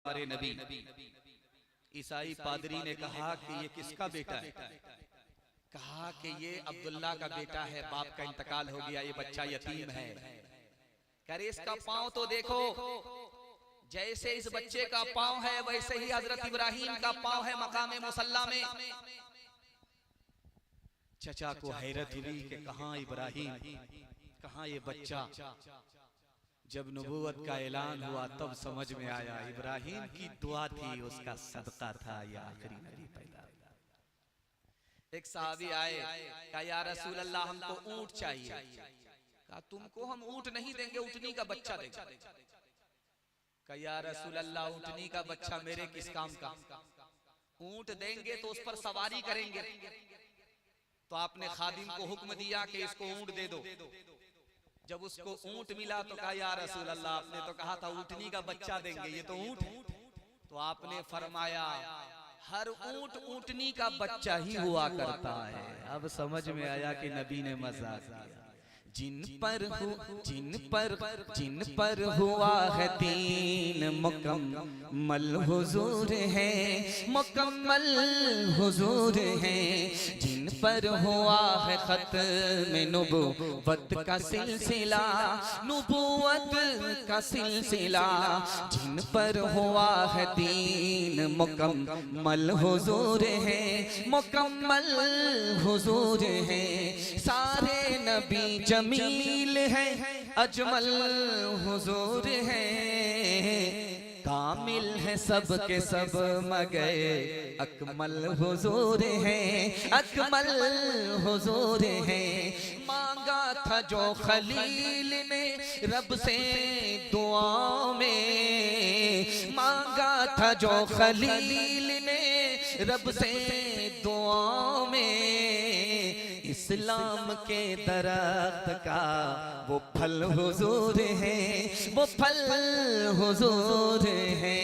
हमारे नबी ईसाई पादरी ने कहा कि ये किसका बेटा है? कहा कि ये अब्दुल्ला का बेटा है, बाप का इंतकाल हो गया, ये बच्चा यतीम है। कह रहे इसका पांव तो देखो, जैसे इस बच्चे का पांव है वैसे ही हजरत इब्राहिम का पांव है मकाम मुसल्ला में। चचा को हैरत हुई कि कहां इब्राहिम, कहां ये बच्चा। जब नबूवत का ऐलान हुआ तब समझ में आया इब्राहिम की दुआ थी, उसका सदका था, ये आखिरी नबी पैदा। एक सहाबी आए, कहा या रसूल अल्लाह हमको ऊंट चाहिए। कहा तुमको हम ऊंट नहीं देंगे, ऊंटनी का बच्चा देंगे। कहा या रसूल अल्लाह ऊंटनी का बच्चा मेरे किस काम का? ऊंट देंगे तो उस पर सवारी करेंगे। तो आपने खादिम को हुक्म दिया कि इसको ऊंट दे दो। जब उसको ऊंट मिला तो कहा या रसूल अल्लाह आपने तो कहा था ऊंटनी का बच्चा देंगे, ये तो ऊंट है। तो आपने फरमाया हर ऊंट ऊंटनी का बच्चा ही हुआ करता है। अब समझ में आया कि नबी ने मजाक किया। जिन पर हुआ है दीन मुकम्मल हुजूर है, मुकम्मल हुजूर है। जिन पर हुआ है खत्म नबुव्वत का सिलसिला, नबुव्वत का सिलसिला। जिन पर हुआ है दीन मुकम्मल हुजूर है, मुकम्मल हुजूर है। सारे नबी जमील है, अजमल हुजूर है। कामिल है सब के सब मगर अकमल हुजूर है, अकमल हुजूर है। मांगा था जो खलील ने रब से दुआ में, मांगा था जो खलील ने रब से दुआ में। इस्लाम के दरख्त का वो फल हुजूर है, वो फल हुजूर है।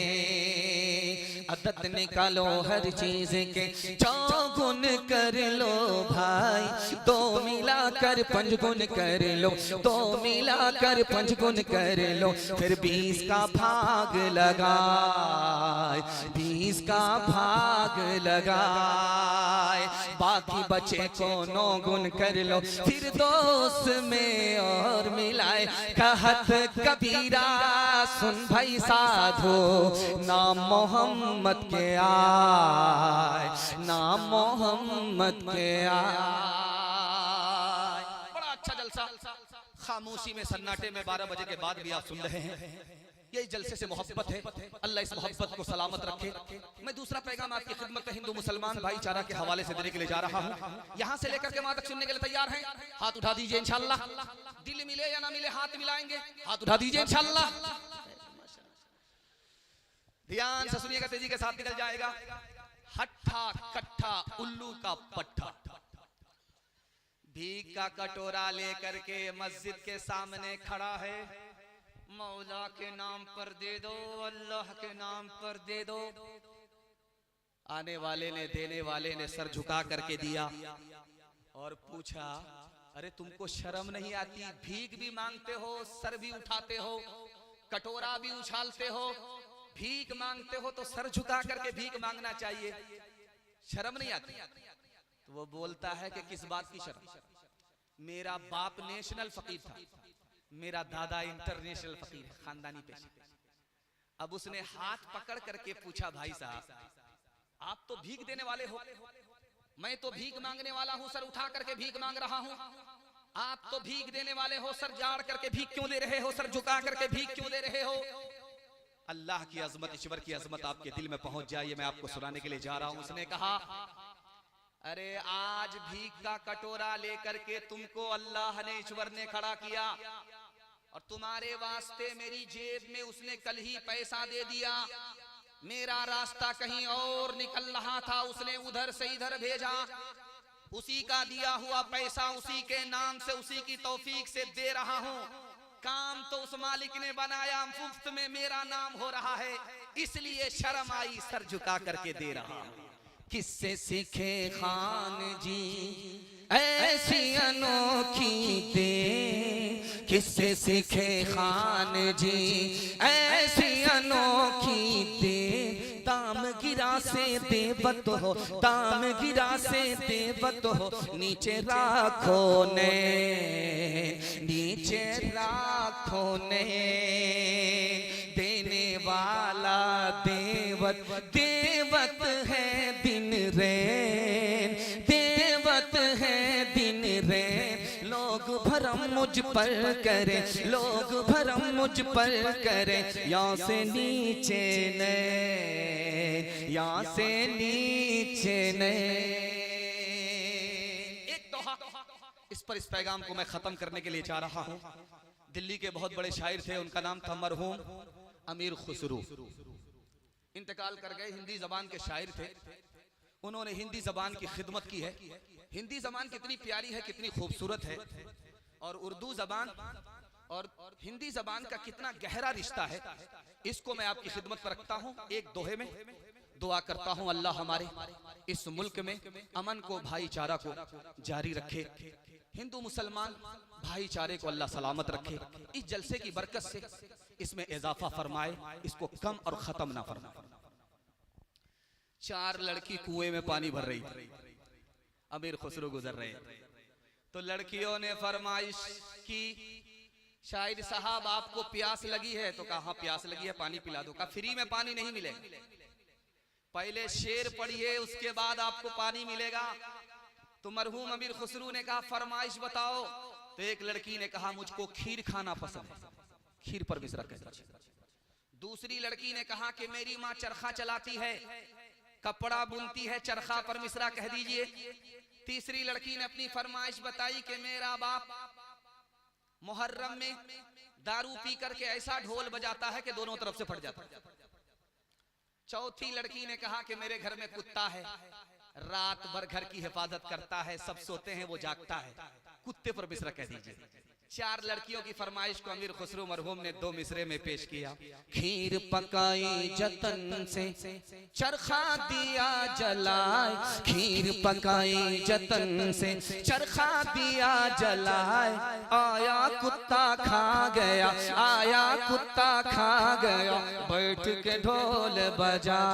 अदद निकालो हर चीज के चौगुन कर लो भाई, दो मिलाकर पंचगुन कर लो, दो मिलाकर पंचगुन कर लो। फिर 20 का भाग लगाए, 20 का भाग लगाए। बाकी बचे को 9 गुन कर लो, फिर दोस्त में और मिलाए। कहत कबीरा सुन भाई साधो, नाम मोहम्मद के आए, नाम मोहम्मद के आए। बड़ा अच्छा जलसा, खामोशी में सन्नाटे में 12 बजे के बाद भी आप सुन रहे हैं। ये जलसे से मोहब्बत है, अल्लाह इस मोहब्बत को सलामत रखे। मैं दूसरा पैगाम आपकी खिदमत में हिंदू मुसलमान भाईचारा के हवाले से देने के लिए जा रहा हूँ। यहाँ से लेकर के वहां तक सुनने के लिए तैयार हैं? हाथ उठा दीजिए इंशाल्लाह। दिल मिले या ना मिले हाथ मिलाएंगे, हाथ उठा दीजिए इंशाल्लाह। ध्यान से सुनिएगा, तेजी के साथ निकल जाएगा। हट्ठा कट्ठा उल्लू का पट्ठा, भीख का कटोरा लेकर के मस्जिद के सामने खड़ा है। मौला के नाम पर दे दो, अल्लाह के नाम पर दे दो। आने वाले ने, देने वाले ने सर झुका करके दिया और पूछा अरे तुमको शर्म नहीं आती? भीख भी मांगते हो, सर भी उठाते हो, कटोरा भी उछालते हो, भीख मांगते हो तो सर झुका करके भीख मांगना चाहिए, शर्म नहीं आती? तो वो बोलता है कि किस बात की शर्म? मेरा बाप नेशनल फकीर था, मेरा दादा इंटरनेशनल फकीर है, खानदानी पेशे। अब उसने हाथ पकड़ करके पूछा भाई साहब आप तो भीख देने वाले हो, मैं तो भीख मांगने वाला हूं, सर उठा करके भीख मांग रहा हूं। आप तो भीख देने वाले हो, सर जाड़ करके भीख क्यों दे रहे हो, सर झुका करके भीख क्यों दे रहे हो? अल्लाह की अजमत, ईश्वर की अजमत आपके दिल में पहुंच जाए, मैं आपको सुनाने के लिए जा रहा हूं। उसने कहा अरे आज भीख का कटोरा लेकर के तुमको अल्लाह ने, ईश्वर ने खड़ा किया और तुम्हारे वास्ते मेरी जेब में उसने कल ही पैसा दे दिया। मेरा रास्ता कहीं और निकल रहा था, उसने उधर से इधर भेजा, उसी का दिया हुआ पैसा उसी के नाम से, उसी की तौफीक से दे रहा हूं। काम तो उस मालिक ने बनाया, मुफ्त में मेरा नाम हो रहा है, इसलिए शर्म आई, सर झुका करके दे रहा हूं। किससे सीखे खान जी ऐसी अनोखी दे, किससे सीखे खान जी ऐसी अनोखी दे। गिरा से देवत हो, दाम गिरा से देवत हो, नीचे राखो ने, नीचे राखो ने, देने वाला देवत, देवत है दिन रैन, देवत है दिन रैन। लोग भरम मुझ पर करे, लोग भरम मुझ पर करे, यहाँ से नीचे ने, यहाँ से नीचे ने। एक दोहा इस पर, इस पैगाम को मैं खत्म करने के लिए चाह रहा हूँ। दिल्ली के बहुत बड़े शायर थे, उनका नाम था मरहूम अमीर खुसरू, इंतकाल कर गए। हिंदी जबान के शायर थे, उन्होंने हिंदी जबान की खिदमत की है। हिंदी जबान कितनी प्यारी है, कितनी खूबसूरत है, और उर्दू जबान और हिंदी जबान का कितना गहरा रिश्ता है, इसको मैं आपकी खिदमत पर रखता हूँ। एक दोहे में दुआ करता हूँ, अल्लाह हमारे इस मुल्क में अमन को, भाईचारा को जारी रखे, हिंदू मुसलमान भाईचारे को अल्लाह सलामत रखे। इस जलसे की बरकत से इसमें इजाफा फरमाए, इसको कम और खत्म ना फरमाए। 4 लड़की कुएं में पानी भर रही थी, अमीर खुसरू गुजर रहे, तो लड़कियों ने फरमाइश की, शायद साहब आपको प्यास लगी है? तो कहा प्यास लगी है, पानी पिला दो। कहा फ्री में पानी नहीं मिलेगा, पहले शेर पढ़िए उसके बाद आपको पानी मिलेगा। तो मरहूम अमीर खुसरू ने कहा फरमाइश बताओ। तो एक लड़की ने कहा मुझको खीर खाना पसंद है, खीर पर मिश्रा कह दीजिए। दूसरी लड़की ने कहा कि मेरी माँ चरखा चलाती है, कपड़ा बुनती है, चरखा पर मिश्रा कह दीजिए। तीसरी लड़की ने अपनी फरमाइश बताई कि मेरा बाप मुहर्रम में दारू पी करके ऐसा ढोल बजाता है कि दोनों तरफ से फट जाता है। चौथी लड़की ने कहा कि मेरे घर में कुत्ता है, रात भर घर की हिफाजत करता है, सब सोते हैं वो जागता है, कुत्ते पर मिश्रा कह दीजिए। 4 लड़कियों की फरमाइश को अमीर खुसरू मरहूम ने 2 मिसरे में पेश किया। खीर पकाई जतन से, चरखा दिया जलाए, खीर पकाई जतन से, चरखा दिया जलाए, आया कुत्ता खा गया, आया कुत्ता खा गया, बैठ के ढोल बजा,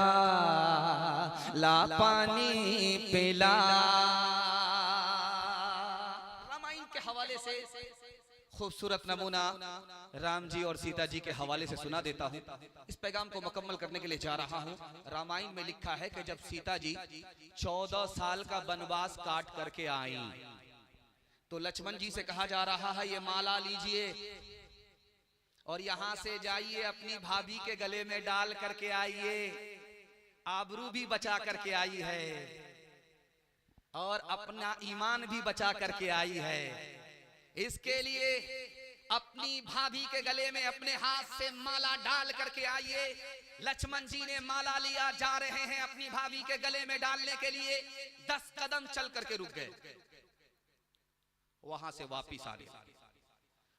ला पानी पिला। रामायण के हवाले से खूबसूरत नमूना राम जी और सीता जी के हवाले से सुना देता हूँ। इस पैगाम को मुकम्मल करने के लिए जा रहा हूँ। रामायण में लिखा है कि जब सीता जी 14 साल का वनवास काट करके आई, तो लक्ष्मण जी से कहा जा रहा है ये माला लीजिए और यहाँ से जाइए, अपनी भाभी के गले में डाल करके आइए, आबरू भी बचा करके आई है और अपना ईमान भी बचा करके आई है। इसके लिए अपनी भाभी के गले में अपने हाथ से माला डाल करके आइए। लक्ष्मण जी ने माला लिया, जा रहे हैं अपनी भाभी के गले में डालने के लिए। 10 कदम चल करके रुक गए, वहां से वापिस आ गए।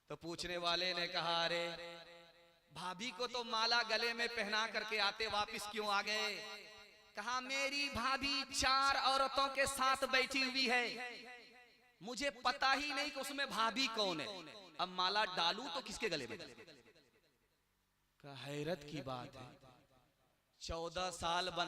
तो पूछने वाले ने कहा अरे भाभी को तो माला गले में पहना करके आते, वापिस क्यों आ गए? कहा मेरी भाभी 4 औरतों के साथ बैठी हुई है, मुझे पता ही नहीं कि उसमें भाभी कौन है, अब माला डालूं तो किसके गले में? हैरत की बात है, 14 साल बन